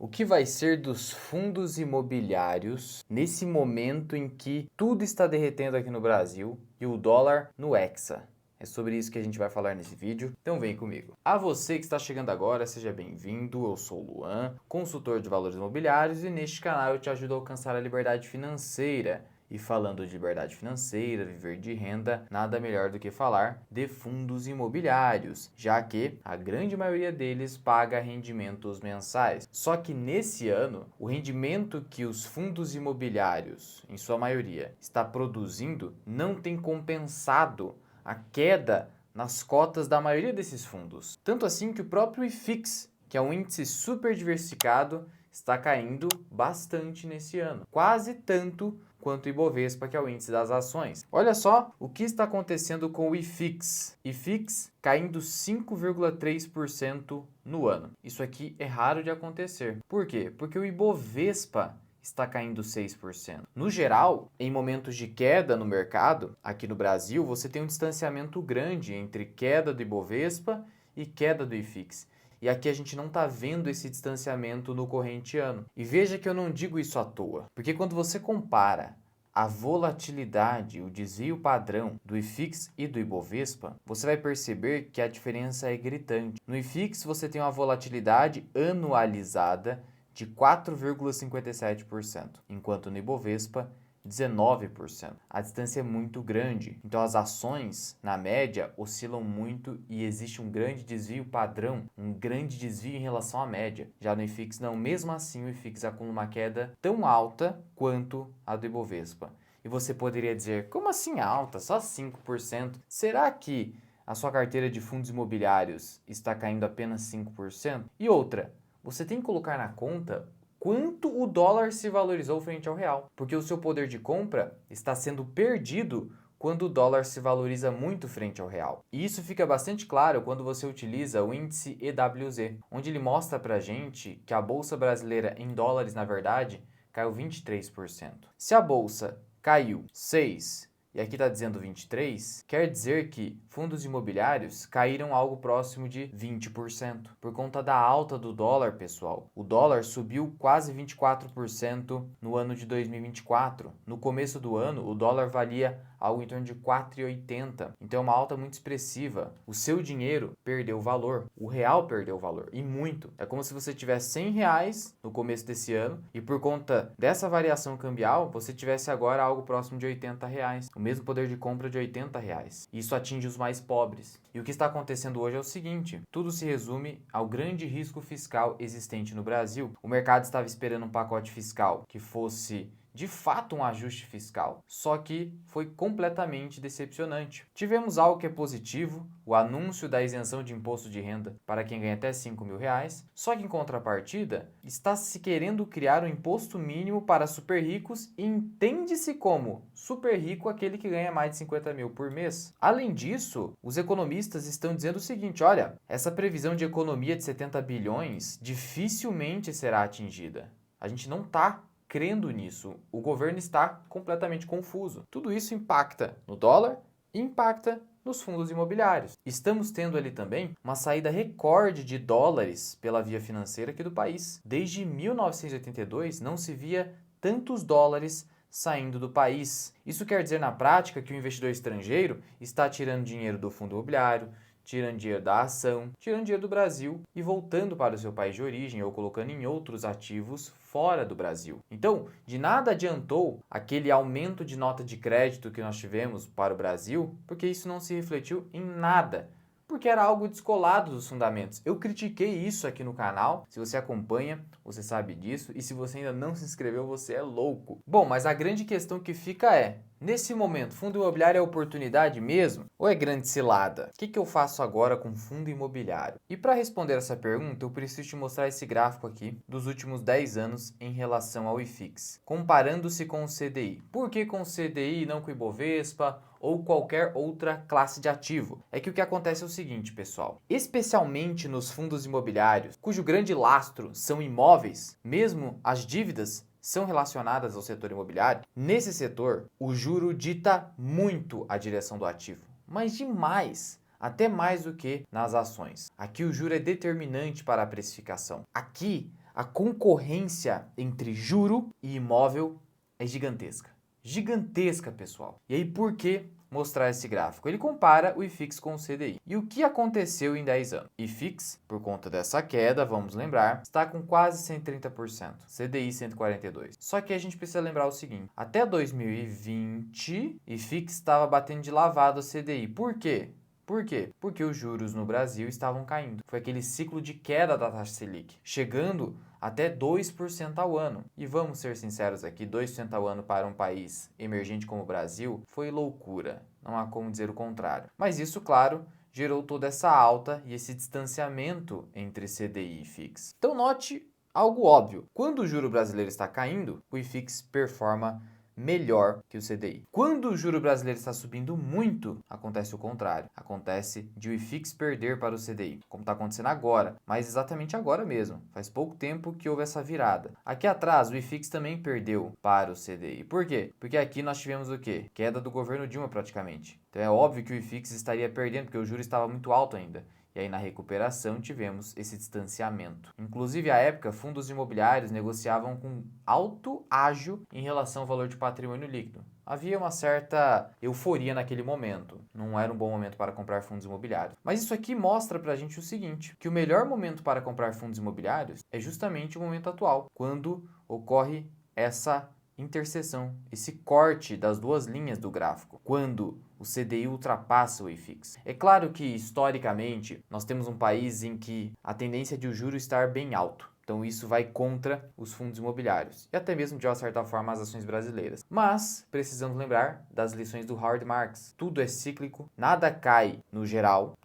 O que vai ser dos fundos imobiliários nesse momento em que tudo está derretendo aqui no Brasil e o dólar no hexa? É sobre isso que a gente vai falar nesse vídeo, então vem comigo. A você que está chegando agora, seja bem-vindo. Eu sou o Luan, consultor de valores imobiliários, e neste canal eu te ajudo a alcançar a liberdade financeira. E falando de liberdade financeira, viver de renda, nada melhor do que falar de fundos imobiliários, já que a grande maioria deles paga rendimentos mensais. Só que nesse ano, o rendimento que os fundos imobiliários, em sua maioria, está produzindo não tem compensado a queda nas cotas da maioria desses fundos. Tanto assim que o próprio IFIX, que é um índice super diversificado, está caindo bastante nesse ano. Quase tanto quanto o Ibovespa, que é o índice das ações. Olha só o que está acontecendo com o IFIX. IFIX caindo 5,3% no ano. Isso aqui é raro de acontecer. Por quê? Porque o Ibovespa está caindo 6%. No geral, em momentos de queda no mercado, aqui no Brasil, você tem um distanciamento grande entre queda do Ibovespa e queda do IFIX. E aqui a gente não está vendo esse distanciamento no corrente ano. E veja que eu não digo isso à toa, porque quando você compara a volatilidade, o desvio padrão do IFIX e do Ibovespa, você vai perceber que a diferença é gritante. No IFIX você tem uma volatilidade anualizada de 4,57%, enquanto no Ibovespa 19%. A distância é muito grande, então as ações, na média, oscilam muito e existe um grande desvio padrão, um grande desvio em relação à média. Já no IFIX não, mesmo assim o IFIX acumula uma queda tão alta quanto a do Ibovespa. E você poderia dizer, como assim alta? Só 5%? Será que a sua carteira de fundos imobiliários está caindo apenas 5%? E outra, você tem que colocar na conta quanto o dólar se valorizou frente ao real, porque o seu poder de compra está sendo perdido quando o dólar se valoriza muito frente ao real. E isso fica bastante claro quando você utiliza o índice EWZ, onde ele mostra pra gente que a bolsa brasileira em dólares, na verdade, caiu 23%. Se a bolsa caiu 6%, e aqui está dizendo 23%, quer dizer que fundos imobiliários caíram algo próximo de 20%. Por conta da alta do dólar, pessoal. O dólar subiu quase 24% no ano de 2024. No começo do ano, o dólar valia algo em torno de 4,80. Então é uma alta muito expressiva. O seu dinheiro perdeu valor. O real perdeu valor. E muito. É como se você tivesse 100 reais no começo desse ano e por conta dessa variação cambial, você tivesse agora algo próximo de 80 reais. O mesmo poder de compra de 80 reais. Isso atinge os mais pobres. E o que está acontecendo hoje é o seguinte: tudo se resume ao grande risco fiscal existente no Brasil. O mercado estava esperando um pacote fiscal que fosse de fato um ajuste fiscal, só que foi completamente decepcionante. Tivemos algo que é positivo, o anúncio da isenção de imposto de renda para quem ganha até 5 mil reais, só que em contrapartida está se querendo criar um imposto mínimo para super ricos e entende-se como super rico aquele que ganha mais de 50 mil por mês. Além disso, os economistas estão dizendo o seguinte: olha, essa previsão de economia de 70 bilhões dificilmente será atingida. A gente não está crendo nisso. O governo está completamente confuso. Tudo isso impacta no dólar e impacta nos fundos imobiliários. Estamos tendo ali também uma saída recorde de dólares pela via financeira aqui do país. Desde 1982 não se via tantos dólares saindo do país. Isso quer dizer na prática que o investidor estrangeiro está tirando dinheiro do fundo imobiliário, tirando dinheiro da ação, tirando dinheiro do Brasil e voltando para o seu país de origem ou colocando em outros ativos fora do Brasil. Então, de nada adiantou aquele aumento de nota de crédito que nós tivemos para o Brasil, porque isso não se refletiu em nada, porque era algo descolado dos fundamentos. Eu critiquei isso aqui no canal. Se você acompanha, você sabe disso, e se você ainda não se inscreveu, você é louco. Bom, mas a grande questão que fica é: nesse momento, fundo imobiliário é oportunidade mesmo? Ou é grande cilada? O que eu faço agora com fundo imobiliário? E para responder essa pergunta, eu preciso te mostrar esse gráfico aqui dos últimos 10 anos em relação ao IFIX, comparando-se com o CDI. Por que com o CDI e não com o Ibovespa ou qualquer outra classe de ativo? É que o que acontece é o seguinte, pessoal. Especialmente nos fundos imobiliários, cujo grande lastro são imóveis, mesmo as dívidas são relacionadas ao setor imobiliário, nesse setor, o juro dita muito a direção do ativo, mas demais, até mais do que nas ações. Aqui o juro é determinante para a precificação. Aqui A concorrência entre juro e imóvel é gigantesca. Gigantesca, pessoal. E aí, por que mostrar esse gráfico? Ele compara o IFIX com o CDI. E o que aconteceu em 10 anos? IFIX, por conta dessa queda, vamos lembrar, está com quase 130%. CDI 142%. Só que a gente precisa lembrar o seguinte. Até 2020, IFIX estava batendo de lavada o CDI. Por quê? Por quê? Porque os juros no Brasil estavam caindo. Foi aquele ciclo de queda da taxa Selic, chegando até 2% ao ano. E vamos ser sinceros aqui, 2% ao ano para um país emergente como o Brasil foi loucura. Não há como dizer o contrário. Mas isso, claro, gerou toda essa alta e esse distanciamento entre CDI e IFIX. Então note algo óbvio. Quando o juro brasileiro está caindo, o IFIX performa melhor que o CDI. Quando o juro brasileiro está subindo muito, acontece o contrário. Acontece de o IFIX perder para o CDI, como está acontecendo agora, mas exatamente agora mesmo. Faz pouco tempo que houve essa virada. Aqui atrás, o IFIX também perdeu para o CDI. Por quê? Porque aqui nós tivemos o quê? Queda do governo Dilma praticamente. Então é óbvio que o IFIX estaria perdendo, porque o juro estava muito alto ainda. E aí, na recuperação, tivemos esse distanciamento. Inclusive, à época, fundos imobiliários negociavam com alto ágio em relação ao valor de patrimônio líquido. Havia uma certa euforia naquele momento. Não era um bom momento para comprar fundos imobiliários. Mas isso aqui mostra pra gente o seguinte, que o melhor momento para comprar fundos imobiliários é justamente o momento atual, quando ocorre essa interseção, esse corte das duas linhas do gráfico, quando o CDI ultrapassa o IFIX. É claro que, historicamente, nós temos um país em que a tendência de o juro estar bem alto. Então isso vai contra os fundos imobiliários e até mesmo, de uma certa forma, as ações brasileiras. Mas precisamos lembrar das lições do Howard Marks. Tudo é cíclico, nada cai no geral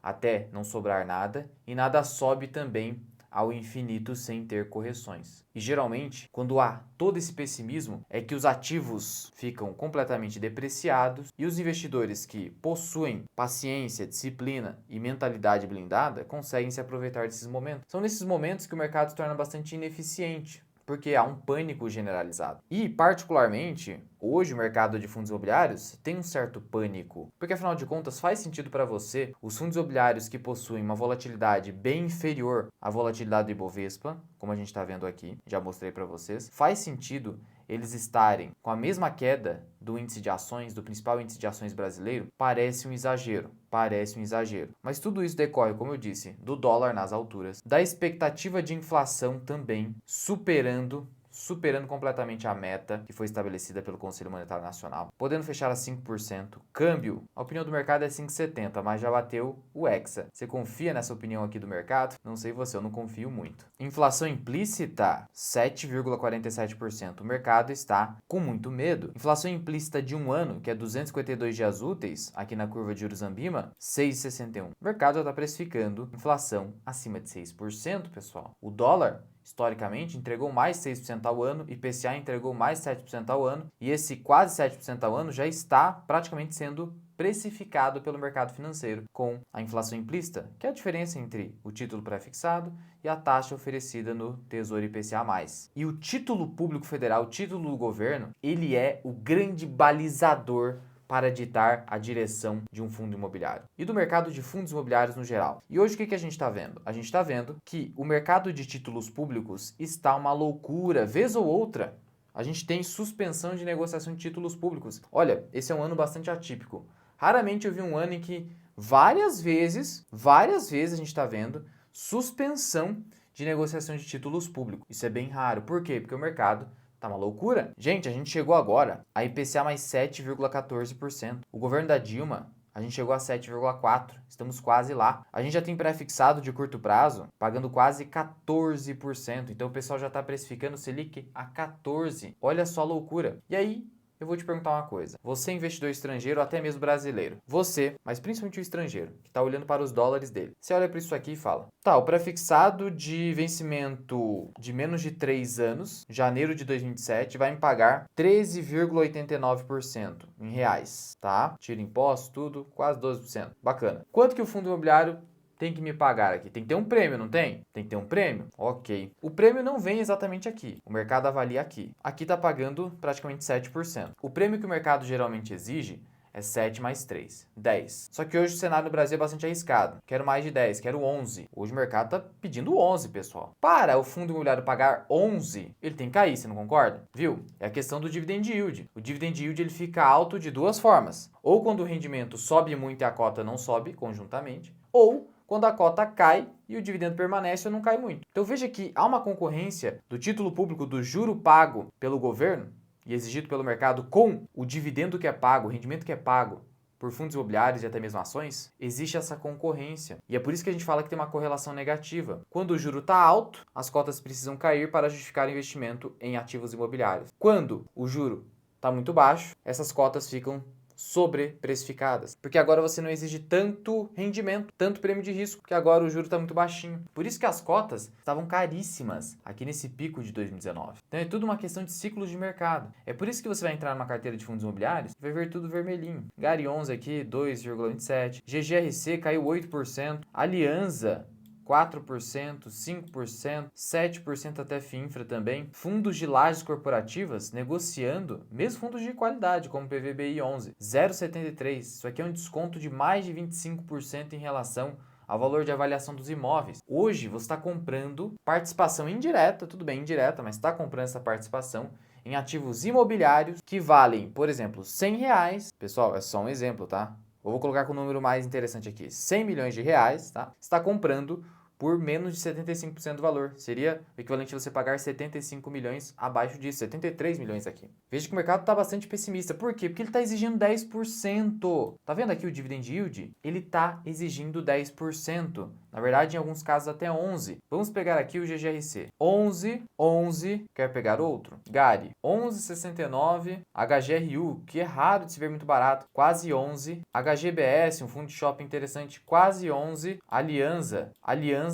até não sobrar nada e nada sobe também ao infinito sem ter correções. E geralmente, quando há todo esse pessimismo, é que os ativos ficam completamente depreciados e os investidores que possuem paciência, disciplina e mentalidade blindada conseguem se aproveitar desses momentos. São nesses momentos que o mercado se torna bastante ineficiente, porque há um pânico generalizado. E, particularmente, hoje o mercado de fundos imobiliários tem um certo pânico, porque afinal de contas faz sentido para você os fundos imobiliários que possuem uma volatilidade bem inferior à volatilidade do Ibovespa, como a gente está vendo aqui, já mostrei para vocês, faz sentido eles estarem com a mesma queda do índice de ações, do principal índice de ações brasileiro, parece um exagero. Mas tudo isso decorre, como eu disse, do dólar nas alturas, da expectativa de inflação também superando completamente a meta que foi estabelecida pelo Conselho Monetário Nacional, podendo fechar a 5%. Câmbio, a opinião do mercado é 5,70, mas já bateu o Hexa. Você confia nessa opinião aqui do mercado? Não sei você, eu não confio muito. Inflação implícita, 7,47%. O mercado está com muito medo. Inflação implícita de um ano, que é 252 dias úteis, aqui na curva de juros Ambima, 6,61. O mercado já está precificando inflação acima de 6%, pessoal. O dólar, historicamente, entregou mais 6% ao ano, IPCA entregou mais 7% ao ano, e esse quase 7% ao ano já está praticamente sendo precificado pelo mercado financeiro com a inflação implícita, que é a diferença entre o título pré-fixado e a taxa oferecida no Tesouro IPCA+. E o título público federal, o título do governo, ele é o grande balizador para ditar a direção de um fundo imobiliário e do mercado de fundos imobiliários no geral. E hoje o que a gente está vendo? A gente está vendo que o mercado de títulos públicos está uma loucura, vez ou outra. A gente tem suspensão de negociação de títulos públicos. Olha, esse é um ano bastante atípico. Raramente eu vi um ano em que várias vezes a gente está vendo suspensão de negociação de títulos públicos. Isso é bem raro. Por quê? Porque o mercado tá uma loucura. Gente, a gente chegou agora a IPCA mais 7,14%. O governo da Dilma, a gente chegou a 7,4%. Estamos quase lá. A gente já tem pré-fixado de curto prazo, pagando quase 14%. Então o pessoal já está precificando o Selic a 14%. Olha só a loucura. E aí, eu vou te perguntar uma coisa. Você, investidor estrangeiro ou até mesmo brasileiro, você, mas principalmente o estrangeiro, que está olhando para os dólares dele, você olha para isso aqui e fala, tá, o pré-fixado de vencimento de menos de 3 anos, janeiro de 2027, vai me pagar 13,89% em reais, tá? Tira impostos, tudo, quase 12%. Bacana. Quanto que o fundo imobiliário tem que me pagar aqui? Tem que ter um prêmio, não tem? Tem que ter um prêmio? Ok. O prêmio não vem exatamente aqui. O mercado avalia aqui. Aqui está pagando praticamente 7%. O prêmio que o mercado geralmente exige É 7 mais 3, 10. Só que hoje o cenário no Brasil é bastante arriscado. Quero mais de 10, quero 11. Hoje o mercado tá pedindo 11, pessoal. Para o fundo imobiliário pagar 11, ele tem que cair, você não concorda? Viu? É a questão do dividend yield. O dividend yield ele fica alto de duas formas. Ou quando o rendimento sobe muito e a cota não sobe conjuntamente, ou quando a cota cai e o dividendo permanece ou não cai muito. Então veja que há uma concorrência do título público do juro pago pelo governo e exigido pelo mercado com o dividendo que é pago, o rendimento que é pago por fundos imobiliários e até mesmo ações, existe essa concorrência. E é por isso que a gente fala que tem uma correlação negativa. Quando o juro está alto, as cotas precisam cair para justificar o investimento em ativos imobiliários. Quando o juro está muito baixo, essas cotas ficam sobreprecificadas, porque agora você não exige tanto rendimento, tanto prêmio de risco, porque agora o juro está muito baixinho. Por isso que as cotas estavam caríssimas aqui nesse pico de 2019. Então é tudo uma questão de ciclos de mercado. É por isso que você vai entrar numa carteira de fundos imobiliários e vai ver tudo vermelhinho. Gari 11 aqui, 2,27%. GGRC caiu 8%. Aliança 4%, 5%, 7% até FINFRA também. Fundos de lajes corporativas negociando, mesmo fundos de qualidade, como PVBI 11, 0,73%. Isso aqui é um desconto de mais de 25% em relação ao valor de avaliação dos imóveis. Hoje você está comprando participação indireta, tudo bem, indireta, mas está comprando essa participação em ativos imobiliários que valem, por exemplo, R$100. Pessoal, é só um exemplo, tá? Eu vou colocar com o número mais interessante aqui, 100 milhões de reais, tá? Está comprando por menos de 75% do valor. Seria o equivalente a você pagar 75 milhões abaixo disso, 73 milhões aqui. Veja que o mercado está bastante pessimista. Por quê? Porque ele está exigindo 10%. Tá vendo aqui o dividend yield? Ele está exigindo 10%. Na verdade, em alguns casos até 11%. Vamos pegar aqui o GGRC. 11, 11, quer pegar outro? Gari, 11,69. HGRU, que é raro de se ver muito barato, quase 11. HGBS, um fundo de shopping interessante, quase 11. Aliança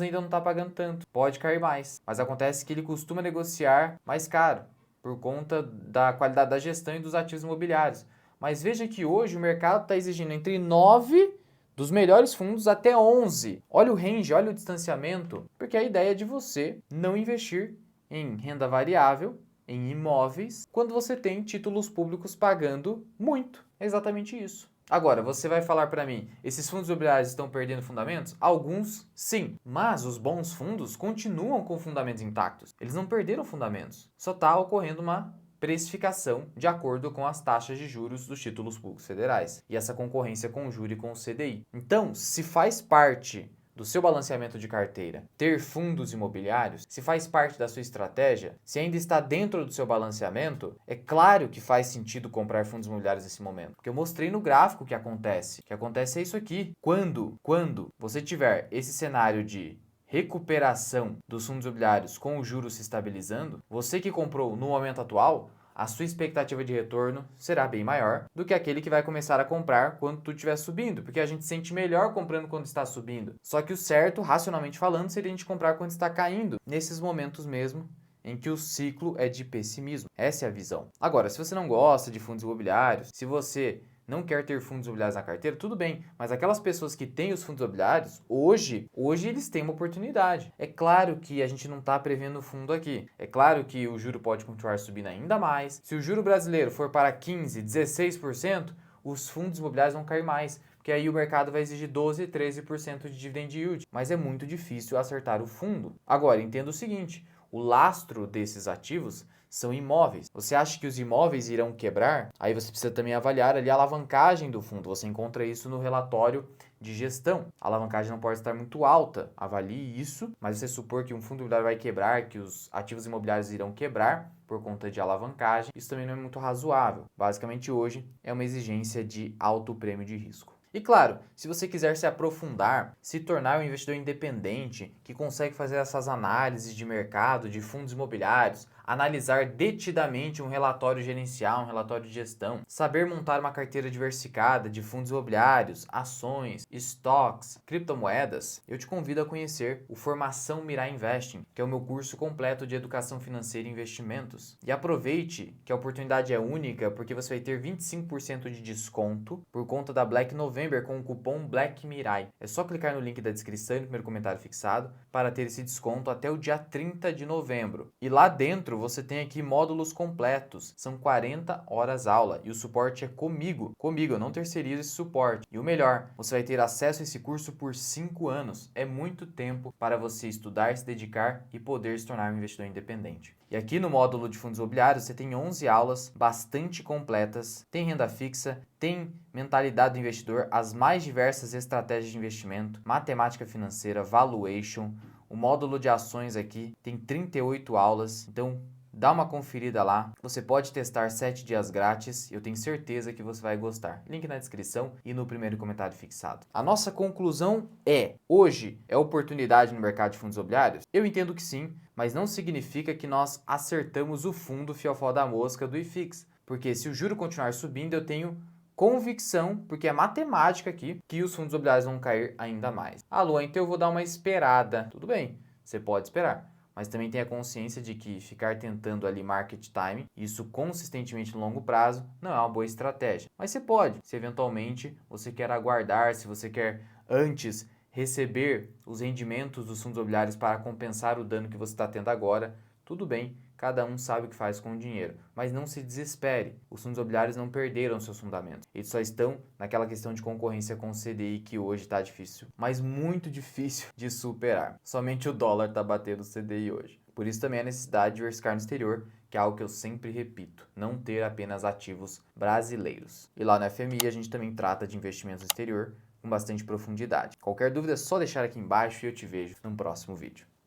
ainda não está pagando tanto, pode cair mais. Mas acontece que ele costuma negociar mais caro, por conta da qualidade da gestão e dos ativos imobiliários. Mas veja que hoje o mercado está exigindo entre 9 dos melhores fundos até 11. Olha o range, olha o distanciamento, porque a ideia é de você não investir em renda variável, em imóveis, quando você tem títulos públicos pagando muito. É exatamente isso. Agora, você vai falar para mim, esses fundos imobiliários estão perdendo fundamentos? Alguns, sim. Mas os bons fundos continuam com fundamentos intactos. Eles não perderam fundamentos. Só está ocorrendo uma precificação de acordo com as taxas de juros dos títulos públicos federais. E essa concorrência com o juro e com o CDI. Então, se faz parte do seu balanceamento de carteira ter fundos imobiliários, se faz parte da sua estratégia, se ainda está dentro do seu balanceamento, é claro que faz sentido comprar fundos imobiliários nesse momento. Porque eu mostrei no gráfico o que acontece. O que acontece é isso aqui. Quando você tiver esse cenário de recuperação dos fundos imobiliários com o juros se estabilizando, você que comprou no momento atual, a sua expectativa de retorno será bem maior do que aquele que vai começar a comprar quando tudo estiver subindo, porque a gente se sente melhor comprando quando está subindo. Só que o certo, racionalmente falando, seria a gente comprar quando está caindo, nesses momentos mesmo em que o ciclo é de pessimismo. Essa é a visão. Agora, se você não gosta de fundos imobiliários, se você não quer ter fundos imobiliários na carteira, tudo bem, mas aquelas pessoas que têm os fundos imobiliários, hoje eles têm uma oportunidade. É claro que a gente não está prevendo fundo aqui. É claro que o juro pode continuar subindo ainda mais. Se o juro brasileiro for para 15%, 16%, os fundos imobiliários vão cair mais, porque aí o mercado vai exigir 12%, 13% de dividend yield. Mas é muito difícil acertar o fundo. Agora, entenda o seguinte, o lastro desses ativos são imóveis. Você acha que os imóveis irão quebrar? Aí você precisa também avaliar ali a alavancagem do fundo. Você encontra isso no relatório de gestão. A alavancagem não pode estar muito alta. Avalie isso, mas você supor que um fundo imobiliário vai quebrar, que os ativos imobiliários irão quebrar por conta de alavancagem, isso também não é muito razoável. Basicamente hoje é uma exigência de alto prêmio de risco. E claro, se você quiser se aprofundar, se tornar um investidor independente que consegue fazer essas análises de mercado, de fundos imobiliários, analisar detidamente um relatório gerencial, um relatório de gestão, saber montar uma carteira diversificada de fundos imobiliários, ações, estoques, criptomoedas, eu te convido a conhecer o Formação Mirai Investing, que é o meu curso completo de educação financeira e investimentos. E aproveite que a oportunidade é única, porque você vai ter 25% de desconto por conta da Black November com o cupom Black Mirai. É só clicar no link da descrição e no primeiro comentário fixado para ter esse desconto até o dia 30 de novembro. E lá dentro 4, você tem aqui módulos completos. São 40 horas aula e o suporte é comigo. Eu não terceirizo esse suporte. E o melhor, você vai ter acesso a esse curso por 5 anos. É muito tempo para você estudar, se dedicar e poder se tornar um investidor independente. E aqui no módulo de fundos imobiliários você tem 11 aulas bastante completas, tem renda fixa, tem mentalidade do investidor, as mais diversas estratégias de investimento, matemática financeira, valuation, o módulo de ações aqui tem 38 aulas, então dá uma conferida lá, você pode testar 7 dias grátis, eu tenho certeza que você vai gostar. Link na descrição e no primeiro comentário fixado. A nossa conclusão é, hoje é oportunidade no mercado de fundos imobiliários? Eu entendo que sim, mas não significa que nós acertamos o fundo fiofó da mosca do IFIX, porque se o juro continuar subindo, eu tenho convicção, porque é matemática aqui, que os fundos imobiliários vão cair ainda mais. Ah, Luan, então eu vou dar uma esperada. Tudo bem, você pode esperar. Mas também tenha consciência de que ficar tentando ali market time, isso consistentemente no longo prazo, não é uma boa estratégia. Mas você pode, se eventualmente você quer aguardar, se você quer antes receber os rendimentos dos fundos imobiliários para compensar o dano que você está tendo agora, tudo bem, cada um sabe o que faz com o dinheiro. Mas não se desespere, os fundos imobiliários não perderam seus fundamentos. Eles só estão naquela questão de concorrência com o CDI que hoje está difícil, mas muito difícil de superar. Somente o dólar está batendo o CDI hoje. Por isso também a necessidade de diversificar no exterior, que é algo que eu sempre repito, não ter apenas ativos brasileiros. E lá no FMI a gente também trata de investimentos no exterior com bastante profundidade. Qualquer dúvida é só deixar aqui embaixo e eu te vejo no próximo vídeo.